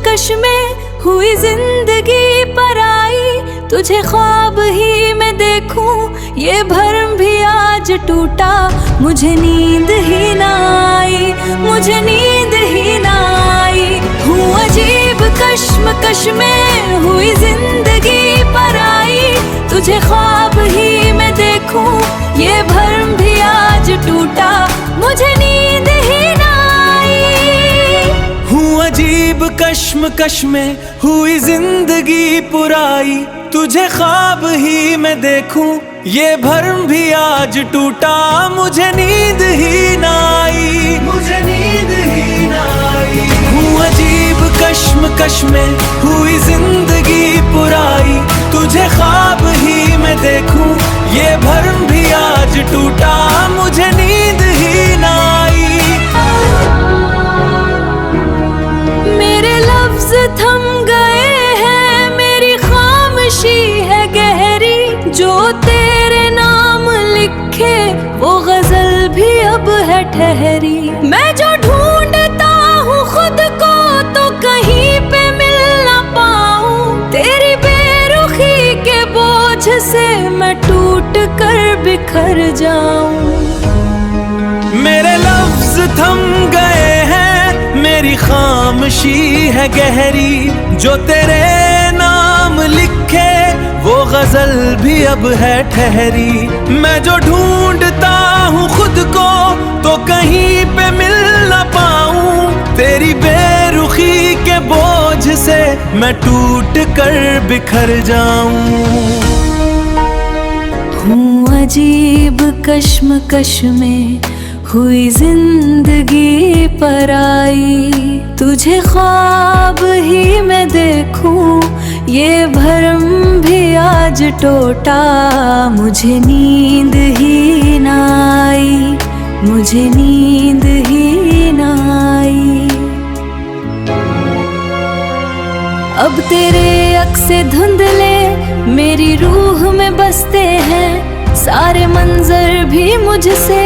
कश में हुई जिंदगी पर आई, तुझे ख्वाब ही मैं देखूं ये भरम भी आज टूटा। मुझे नींद ही ना आई, मुझे नींद ही ना आई। हूँ अजीब कश्मकश में हुई जिंदगी पर आई, तुझे ख्वाब ही मैं देखूं ये भरम भी आज टूटा। मुझे नींद ही ना आई। हूँ अजीब कश्मकश में हुई जिंदगी पुराई, तुझे ख्वाब ही मैं देखूं ये भरम भी आज टूटा। मुझे नींद ही ना आई, मुझे नींद ही ना आई। हूँ अजीब कश्मकश में हुई जिंदगी पुराई, तुझे ख्वाब ही मैं देखूं ये भरम भी आज टूटा। मुझे नींद ही ना आई। मेरे लफ्ज थम गए हैं, मेरी खामोशी है गहरी, जो तेरे नाम लिखे वो गजल भी अब है ठहरी। मैं जो ढूंढता हूँ खुद को तो कहीं पे मिल ना पाऊं, तेरी बेरुखी के बोझ से मैं टूट कर बिखर जाऊं। मेरे लफ्ज थम गए हैं, मेरी खामोशी है गहरी, जो तेरे नाम लिखे वो गजल भी अब है ठहरी। मैं जो ढूंढता हूँ खुद को तो कहीं पे मिल ना पाऊं, तेरी बेरुखी के बोझ से मैं टूट कर बिखर जाऊं। हूँ अजीब कश्मकश में हुई जिंदगी पर आई, तुझे ख्वाब ही मैं देखूं ये भरम भी आज टूटा। मुझे नींद ही ना आई, मुझे नींद ही ना आई। अब तेरे अक्से धुंधले मेरी रूह में बसते हैं, सारे मंजर भी मुझसे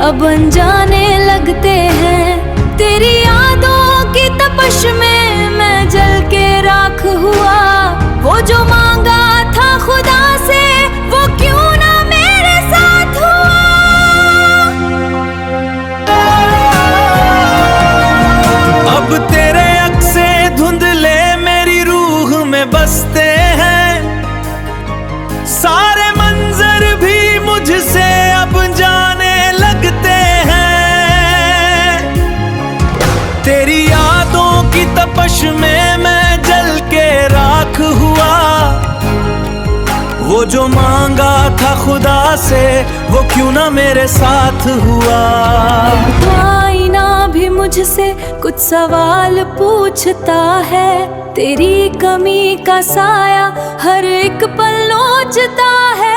अब अनजाने लगते हैं। तेरी यादों की तपश में मैं जल के राख हुआ, वो जो मांगा था खुदा से वो क्यों ना मेरे साथ हुआ। अब तेरे अक्से धुंधले मेरी रूह में बसते हैं, सारे मंजर भी मुझसे अब जाने लगते हैं। तेरी यादों की तपश में मैं जल के राख हुआ, वो जो मांगा था खुदा से वो क्यों ना मेरे साथ हुआ। आईना भी मुझसे कुछ सवाल पूछता है, तेरी कमी का साया हर एक पल नोचता है।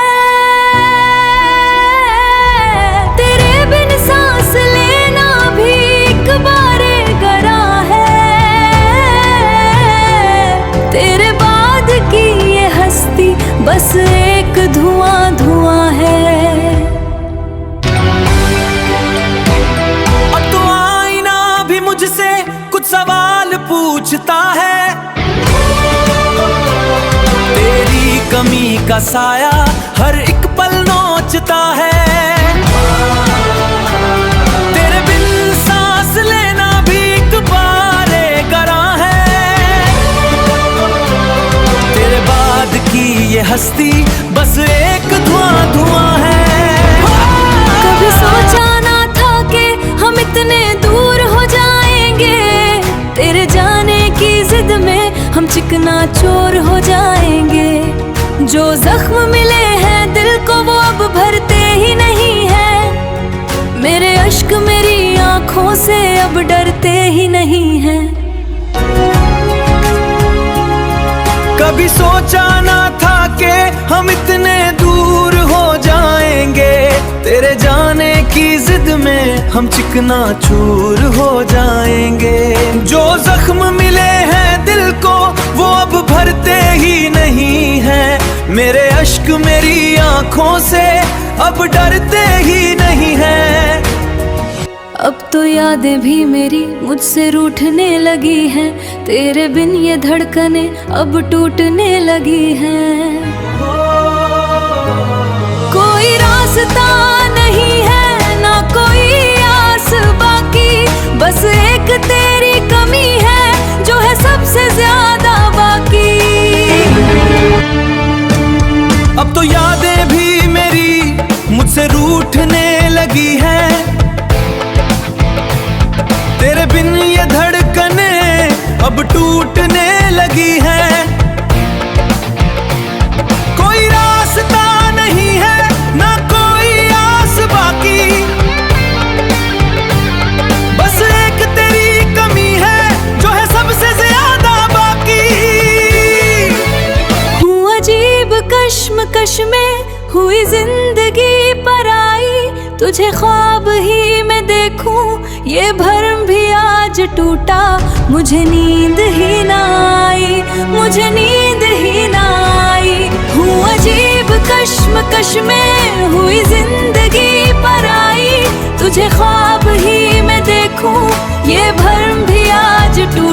तेरे बिन सांस लेना भी एक बारे गरा है, तेरे बाद की ये हस्ती बस एक धुआं धुआं है। अब तो आईना भी मुझसे कुछ सवाल पूछता है, तेरी कमी का साया हर एक पल नोचता है। तेरे बिन सांस लेना भी एक बारे गरा है, तेरे बाद की ये हस्ती बस एक धुआं धुआं है। कभी सोचा ना था कि हम इतने दूर हो जाएंगे, तेरे जाने की जिद में हम चिकना चोर हो जाएंगे। जो जख्म मिले हैं दिल को वो अब भरते ही नहीं है, मेरे अश्क मेरी आंखों से अब डरते ही नहीं हैं। कभी सोचा ना था कि हम इतने दूर हो जाएंगे, तेरे जाने की जिद में हम चिकना चूर हो जाएंगे। जो जख्म मिले हैं दिल को वो अब भरते ही नहीं हैं, मेरे अश्क मेरी आंखों से अब डरते ही नहीं हैं। अब तो यादें भी मेरी मुझसे रूठने लगी हैं, तेरे बिन ये धड़कनें अब टूटने लगी हैं। कोई रास्ता नहीं है ना कोई आस बाकी, बस एक तेरी कमी है जो है सबसे ज्यादा बाकी। अब तो यादें भी मेरी मुझसे रूठने लगी है, तेरे बिन ये धड़कनें अब टूटने लगी है। कोई रास्ता नहीं है ना कोई आस बाकी, बस एक तेरी कमी है जो है सबसे ज्यादा बाकी। हूँ अजीब कश्मकश में हुई जिंदगी पराई, तुझे ख्वाब ही मैं देखूं ये भरम भी आज टूटा। मुझे नींद ही ना आई, मुझे नींद ही ना आई। हूँ अजीब कश्मकश में हुई जिंदगी पराई, तुझे ख्वाब ही मैं देखूं ये भरम भी आज टूटा।